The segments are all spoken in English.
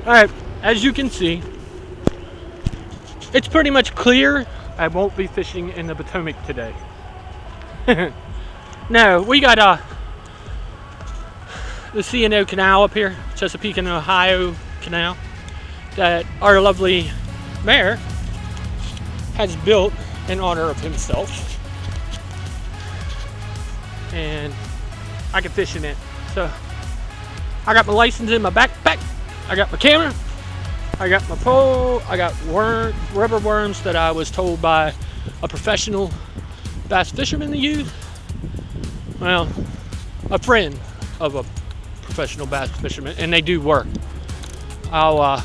Alright, as you can see, it's pretty much clear. I won't be fishing in the Potomac today. No, we got the C&O Canal up here, Chesapeake and Ohio Canal, that our lovely mayor has built in honor of himself. And I can fish in it. So I got my license in my backpack. I got my camera. I got my pole. I got rubber worms that I was told by a professional bass fisherman to use. Well, a friend of a professional bass fisherman, and they do work. I'll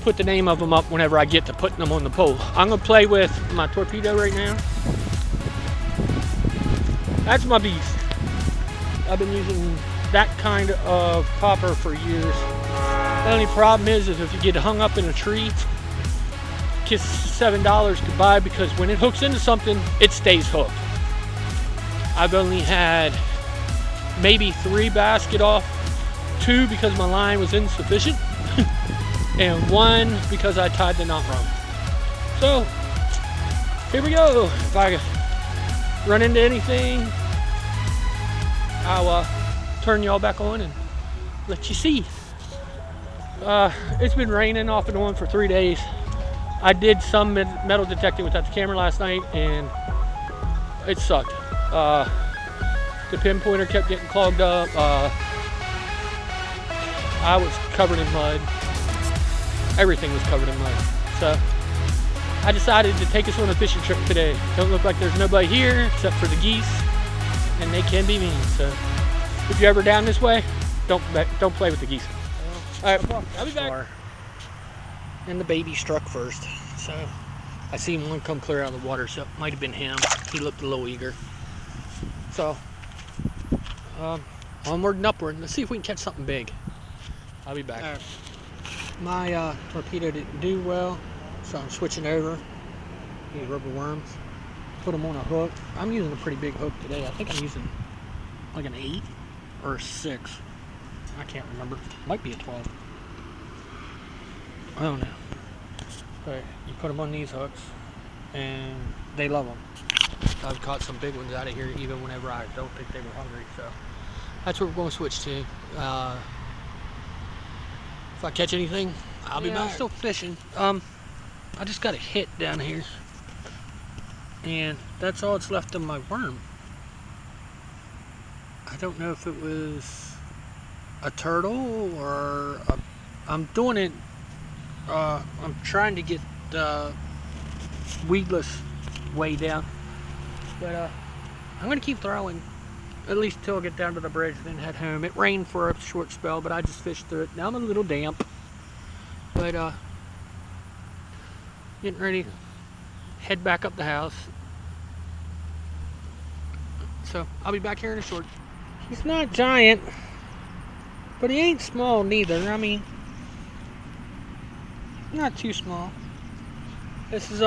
put the name of them up whenever I get to putting them on the pole. I'm gonna play with my torpedo right now. That's my beast. I've been using that kind of popper for years. The only problem is if you get hung up in a tree, kiss $7 goodbye, because when it hooks into something, it stays hooked. I've only had maybe 3 bass get off, 2 because my line was insufficient, and 1 because I tied the knot wrong. So, here we go. If I run into anything, I'll turn y'all back on and let you see. It's been raining off and on for 3 days. I did some metal detecting without the camera last night, and it sucked. The pinpointer kept getting clogged up. I was covered in mud. Everything was covered in mud. So I decided to take us on a fishing trip today. Don't look like there's nobody here except for the geese, and they can be mean. So if you're ever down this way, don't play with the geese. All right, I'll be back. And the baby struck first, so I seen one come clear out of the water, so it might have been him. He looked a little eager. So onward and upward. Let's see if we can catch something big. I'll be back. Right. My torpedo didn't do well, so I'm switching over. These rubber worms. Put them on a hook. I'm using a pretty big hook today. I think I'm using like an 8 or a 6. I can't remember. Might be a 12. I don't know. But you put them on these hooks, and they love them. I've caught some big ones out of here, even whenever I don't think they were hungry. So that's what we're going to switch to. If I catch anything, I'll be back. I'm still fishing. I just got a hit down here, and that's all that's left of my worm. I don't know if it was a turtle or I'm doing it. I'm trying to get weedless way down, but I'm gonna keep throwing at least till I get down to the bridge, then head home. It rained for a short spell, but I just fished through it. Now I'm a little damp, but getting ready to head back up the house. So I'll be back here in a short. He's not giant, but he ain't small neither. I mean, not too small. This is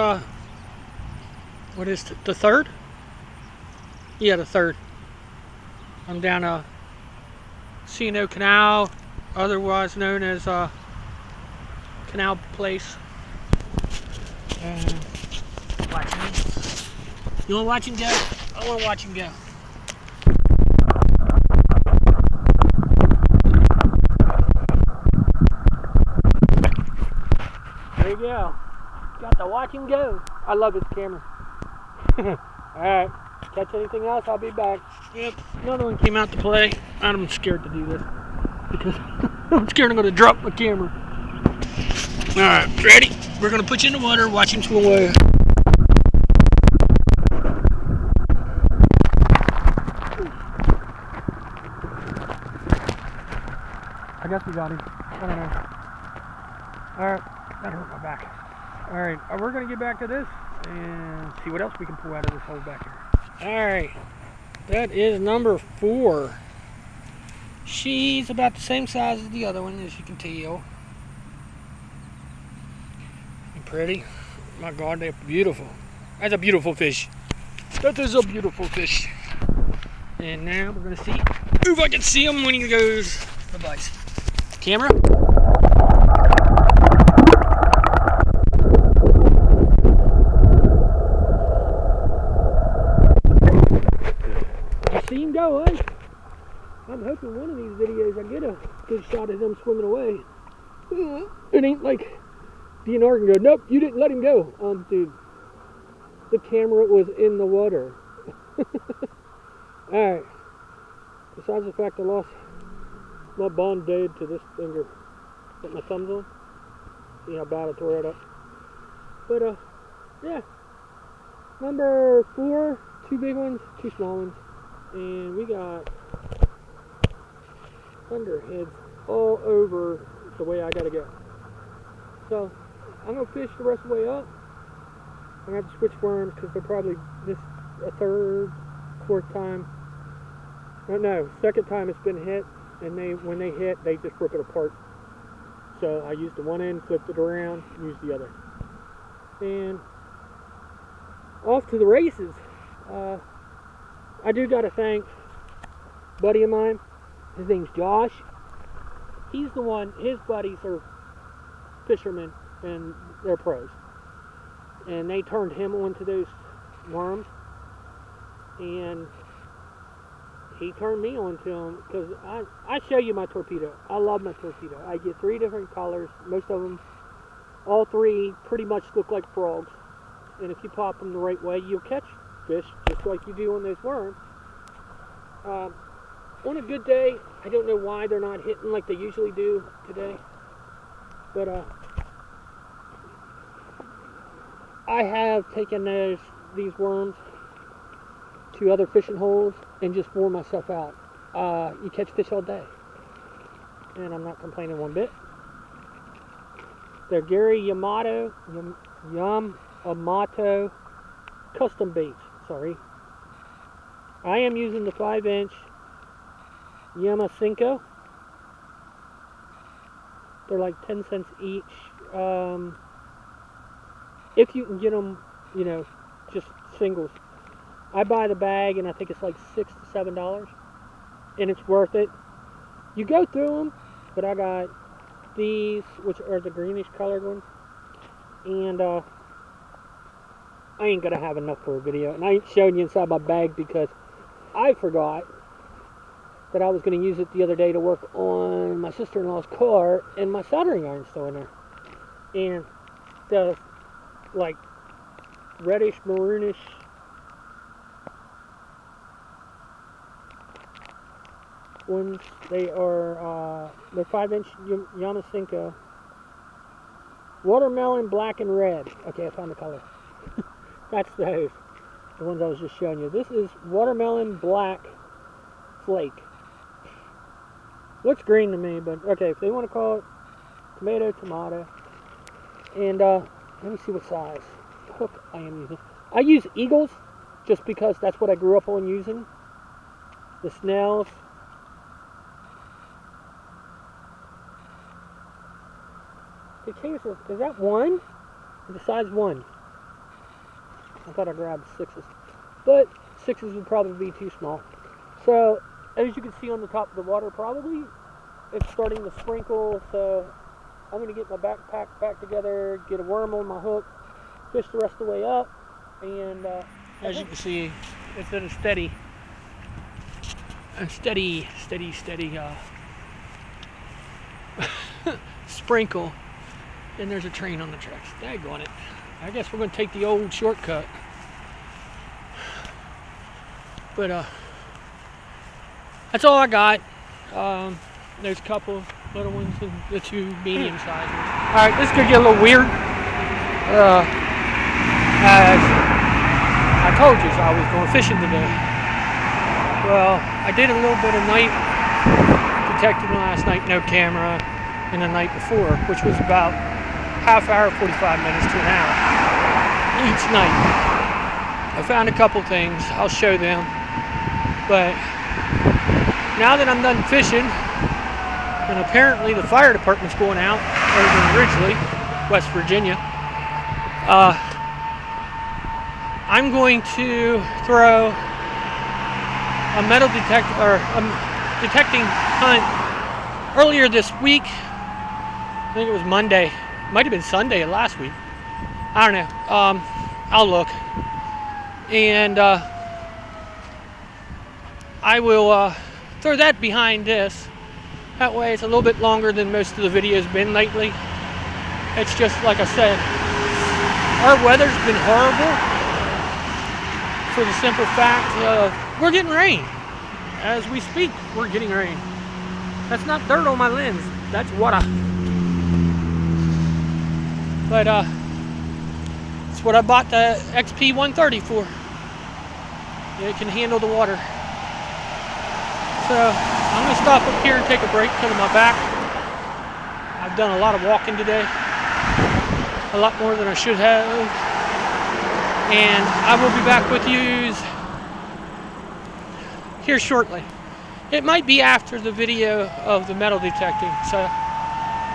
what is the third? Yeah, the third. I'm down a C&O Canal, otherwise known as Canal Place. Watch me. You want to watch him go? I want to watch him go. There you go. Got to watch him go. I love this camera. Alright. Catch anything else, I'll be back. Yep. Another one came out to play. I'm scared to do this because I'm scared I'm going to drop my camera. Alright, ready? We're going to put you in the water, watch him swim away. I guess we got him. I don't know. Alright, that hurt my back. Alright, we're going to get back to this and see what else we can pull out of this hole back here. Alright, that is number 4. She's about the same size as the other one, as you can tell. And pretty. My God, they're beautiful. That's a beautiful fish. That is a beautiful fish. And now we're going to see if I can see him when he goes to the vise. Camera. I'm hoping one of these videos I get a good shot of them swimming away. It ain't like DNR can go, nope, you didn't let him go. Dude, the camera was in the water. Alright. Besides the fact I lost my band-aid to this finger, put my thumbs on. See how bad I tore it up. But, yeah. Number 4, 2 big ones, 2 small ones. And we got thunderheads all over the way I gotta go. So, I'm gonna fish the rest of the way up. I'm gonna have to switch worms because they're probably this a third, fourth time. No, second time it's been hit, and when they hit, they just rip it apart. So I used the one end, flipped it around, used the other. And off to the races. I do got to thank a buddy of mine. His name's Josh. He's the one, his buddies are fishermen and they're pros. And they turned him onto those worms. And he turned me onto them because I show you my torpedo. I love my torpedo. I get 3 different colors. Most of them, all 3 pretty much look like frogs. And if you pop them the right way, you'll catch fish just like you do on those worms. On a good day, I don't know why they're not hitting like they usually do today. But I have taken these worms to other fishing holes and just wore myself out. You catch fish all day. And I'm not complaining one bit. They're Gary Yamato custom baits. Sorry. I am using the 5-inch Yamasenko. They're like 10 cents each. If you can get them, you know, just singles. I buy the bag and I think it's like $6 to $7. And it's worth it. You go through them, but I got these, which are the greenish colored ones. And I ain't gonna have enough for a video. And I ain't showing you inside my bag because I forgot that I was gonna use it the other day to work on my sister-in-law's car, and my soldering iron's still in there. And the like reddish maroonish ones, they are they're 5-inch Yamasenko. Watermelon black and red. Okay, I found the color. That's those. The ones I was just showing you. This is watermelon black flake. Looks green to me, but okay, if they want to call it tomato. And let me see what size hook I am using. I use Eagles just because that's what I grew up on using. The Snells. Is that 1? The size 1. I thought I grabbed 6s. But 6s would probably be too small. So, as you can see on the top of the water, probably, it's starting to sprinkle. So, I'm going to get my backpack back together, get a worm on my hook, fish the rest of the way up. And as you can see, it's at a steady sprinkle. And there's a train on the tracks. Daggone it. I guess we're going to take the old shortcut. But that's all I got. There's a couple little ones and the 2 medium sized ones. Alright, this is going to get a little weird. As I told you, I was going fishing today. Well, I did a little bit of night detecting last night, no camera, and the night before, which was about half hour, 45 minutes to an hour each night. I found a couple things. I'll show them. But now that I'm done fishing, and apparently the fire department's going out over in Ridgely, West Virginia, I'm going to throw a metal detector or a detecting hunt earlier this week. I think it was Monday. Might have been Sunday of last week. I don't know. I'll look. And I will throw throw that behind this. That way it's a little bit longer than most of the videos been lately. It's just like I said, our weather's been horrible for the simple fact of we're getting rain. As we speak, we're getting rain. That's not dirt on my lens, that's water. But it's what I bought the XP130 for. It can handle the water. So I'm gonna stop up here and take a break because of my back. I've done a lot of walking today. A lot more than I should have. And I will be back with you here shortly. It might be after the video of the metal detecting, so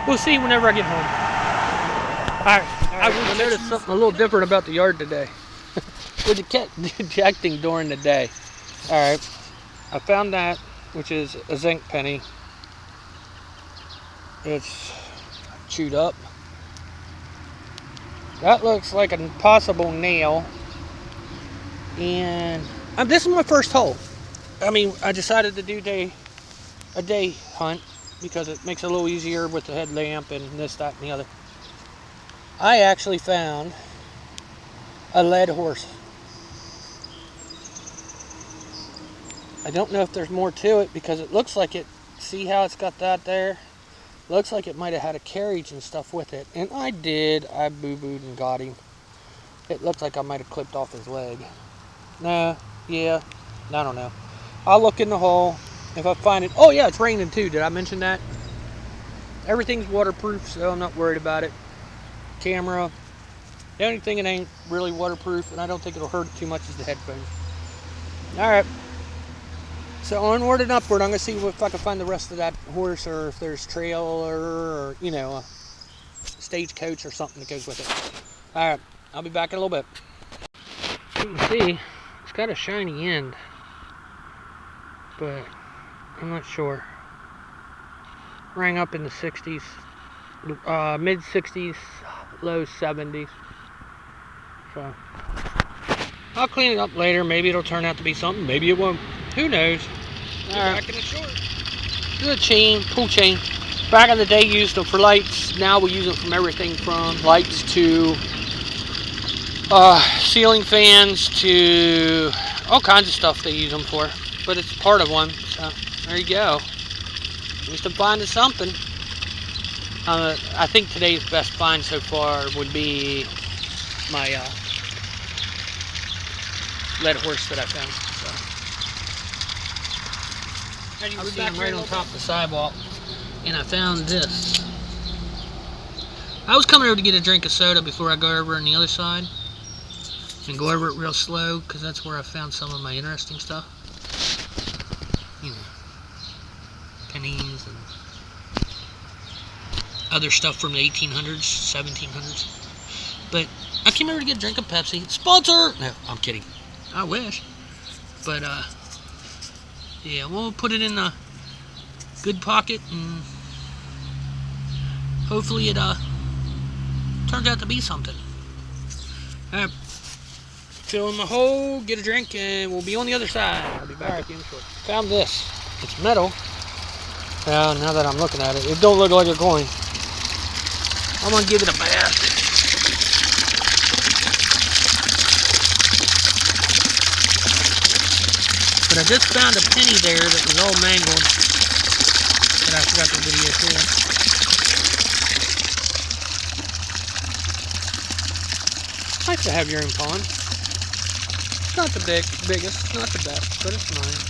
we'll see whenever I get home. Alright, I noticed something a little different about the yard today. We're detecting during the day. Alright, I found that, which is a zinc penny. It's chewed up. That looks like a possible nail. And this is my first hole. I mean, I decided to do a day hunt because it makes it a little easier with the headlamp and this, that, and the other. I actually found a lead horse. I don't know if there's more to it because it looks like it. See how it's got that there? Looks like it might have had a carriage and stuff with it. And I did. I boo-booed and got him. It looked like I might have clipped off his leg. Nah, yeah, I don't know. I'll look in the hole. If I find it. Oh yeah, it's raining too. Did I mention that? Everything's waterproof, so I'm not worried about it. Camera. The only thing that ain't really waterproof, and I don't think it'll hurt too much, is the headphones. Alright. So onward and upward, I'm going to see if I can find the rest of that horse, or if there's trailer, or, you know, a stagecoach or something that goes with it. Alright, I'll be back in a little bit. You can see, it's got a shiny end, but I'm not sure. Rang up in the 60s, mid 60s, low 70s. So, I'll clean it up later. Maybe it'll turn out to be something, maybe it won't. Who knows? Back in the short. This is a chain, pull chain. Back in the day, used them for lights. Now we use them from everything from lights to ceiling fans to all kinds of stuff they use them for. But it's part of one. So there you go. At least I'm finding something. I think today's best find so far would be my lead horse that I found. So. I was back right on top of the sidewalk, and I found this. I was coming over to get a drink of soda before I go over on the other side, and go over it real slow, because that's where I found some of my interesting stuff. You know, pennies and other stuff from the 1800s, 1700s. But I came over to get a drink of Pepsi. Sponsor! No, I'm kidding. I wish. But, yeah, we'll put it in a good pocket, and hopefully it turns out to be something. Fill in my hole, get a drink, and we'll be on the other side. I'll be back with you in a short. Found this. It's metal. Well, now that I'm looking at it, it don't look like a coin. I'm gonna give it a bath. But I just found a penny there that was all mangled. But I forgot the video too. Nice to have your own pond. It's not the biggest, not the best, but it's mine.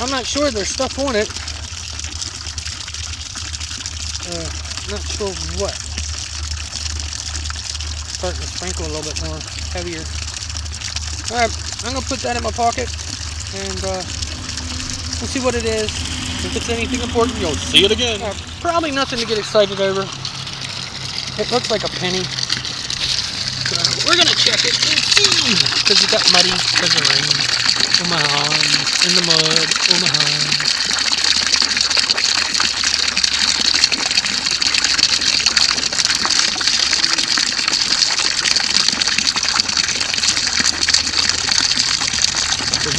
I'm not sure there's stuff on it. Not sure what. Starting to sprinkle a little bit more heavier. Alright, I'm going to put that in my pocket, and we'll see what it is. If it's anything important, you'll see it again. Probably nothing to get excited over. It looks like a penny. So we're going to check it and see. Because it got muddy because of rain. Oh my arms. In the mud. Oh my arms.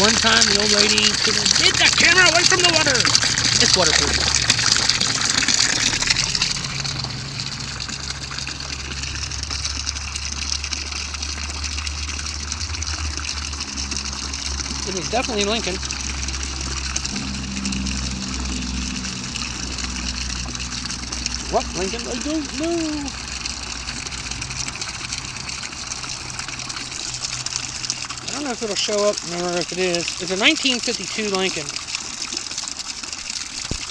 one time the old lady said, "Get that camera away from the water." It's waterproof. It is definitely Lincoln. What Lincoln? I don't know. I don't know if it'll show up or if it is. It's a 1952 Lincoln.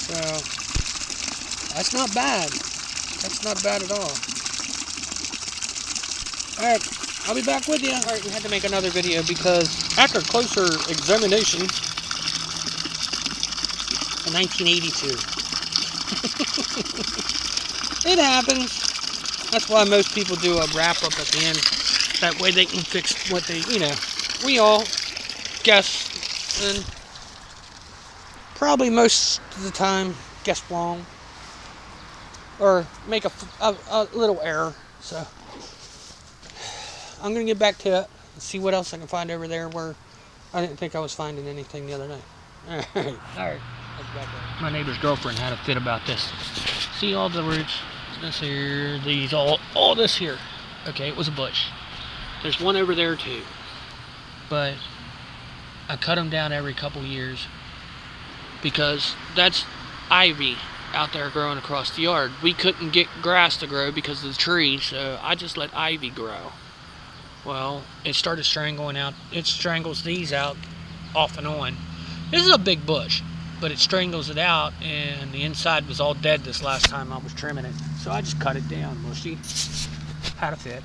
So, that's not bad. That's not bad at all. Alright, I'll be back with you. Alright, we had to make another video because after closer examination, in 1982. It happens. That's why most people do a wrap up at the end. That way they can fix what they, we all guess, and probably most of the time guess wrong or make a little error. So I'm gonna get back to it and see what else I can find over there where I didn't think I was finding anything the other night. Alright. My neighbor's girlfriend had a fit about this. See all the roots? This here, these, all this here. Okay, it was a bush. There's one over there too. But I cut them down every couple years because that's ivy out there growing across the yard. We couldn't get grass to grow because of the tree, so I just let ivy grow. Well, it started strangling out. It strangles these out off and on. This is a big bush, but it strangles it out, and the inside was all dead this last time I was trimming it. So I just cut it down. Well, she had a fit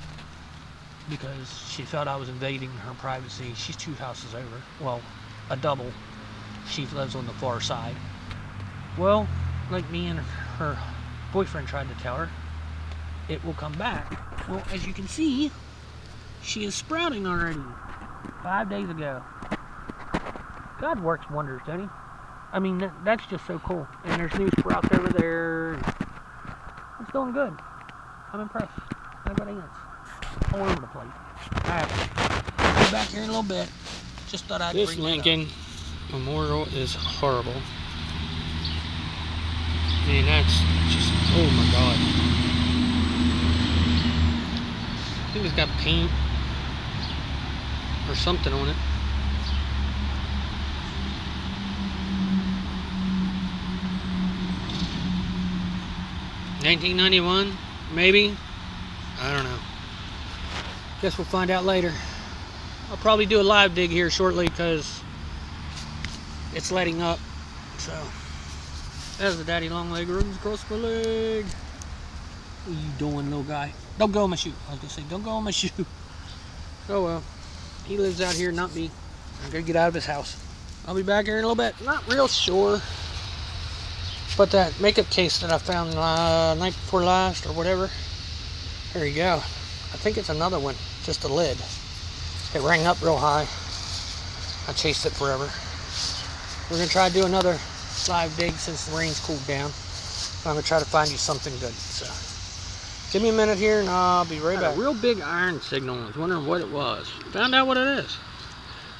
because she felt I was invading her privacy. She's 2 houses over. Well, a double. She lives on the far side. Well, like me and her boyfriend tried to tell her, it will come back. Well, as you can see, she is sprouting already. 5 days ago. God works wonders, doesn't he? I mean, that's just so cool. And there's new sprouts over there. It's doing good. I'm impressed. I've got ants all over the place. Alright, I'll be back here in a little bit. Just thought I'd bring it up. This Lincoln Memorial is horrible. I mean, that's just, oh my God. I think it's got paint or something on it. $1991, maybe. I don't know. Guess we'll find out later. I'll probably do a live dig here shortly because it's letting up. So there's the daddy long leg runs across my leg. What are you doing, little guy? Don't go on my shoe. I was gonna say, don't go on my shoe. Oh well. He lives out here, not me. I'm gonna get out of his house. I'll be back here in a little bit. Not real sure. But that makeup case that I found night before last or whatever, there you go. I think it's another one, just a lid. It rang up real high. I chased it forever. We're gonna try to do another live dig since the rain's cooled down. I'm gonna try to find you something good. So give me a minute here and I'll be right back. A real big iron signal. I was wondering what it was. Found out what it is.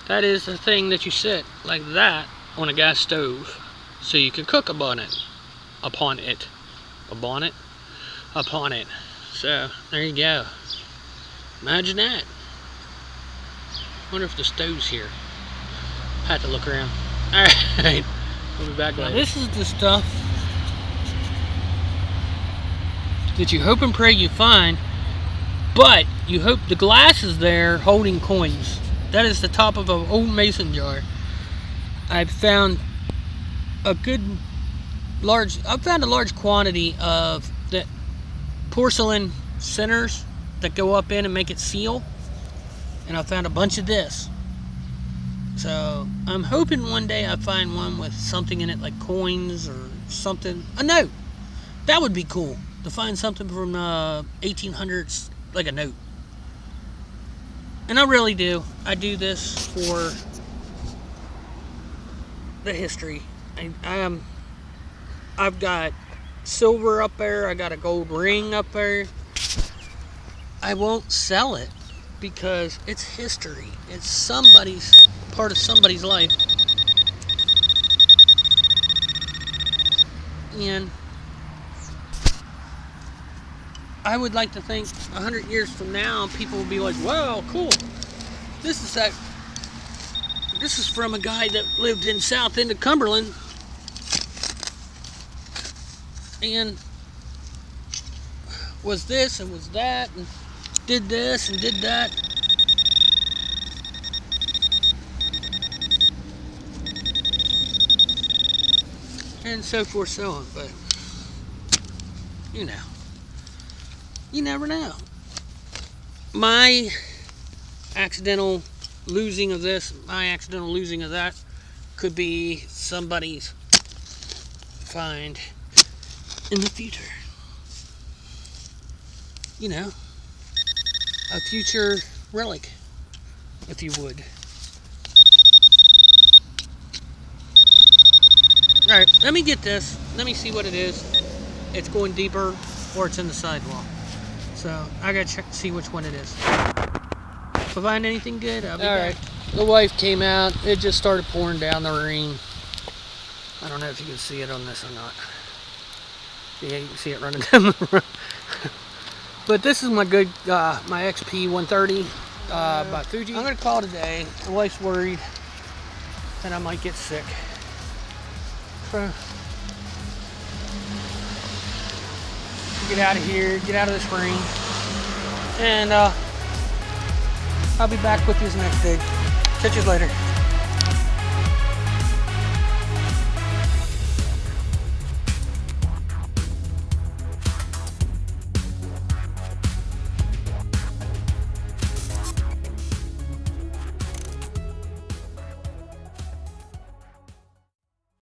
That is the thing that you sit like that on a gas stove so you can cook upon it. Upon it. So there you go. Imagine that. Wonder if the stove's here. Had to look around. Alright. We'll be back later. Now this is the stuff that you hope and pray you find, but you hope the glass is there holding coins. That is the top of an old mason jar. I've found a large quantity of the porcelain centers that go up in and make it seal, and I found a bunch of this. So I'm hoping one day I find one with something in it like coins or something. A note. That would be cool to find something from 1800s, like a note. And I really do. I do this for the history. I've got silver up there. I got a gold ring up there. I won't sell it because it's history. It's somebody's part of somebody's life. And I would like to think 100 years from now, people will be like, wow, cool. This is from a guy that lived in south end of Cumberland. And was this and was that and did this and did that. And so forth, so on. But you know, you never know. My accidental losing of this, my accidental losing of that, could be somebody's find in the future. You know, a future relic, if you would. Alright, let me get this. Let me see what it is. It's going deeper or it's in the sidewall. So I gotta check to see which one it is. If I find anything good, I'll be back. The wife came out. It just started pouring down the rain. I don't know if you can see it on this or not. Yeah, you can see it running down the road. But this is my good, my XP 130 by Fuji. I'm gonna call it a day. The wife's worried that I might get sick. So, get out of here, get out of this rain, and I'll be back with you next day. Catch you later.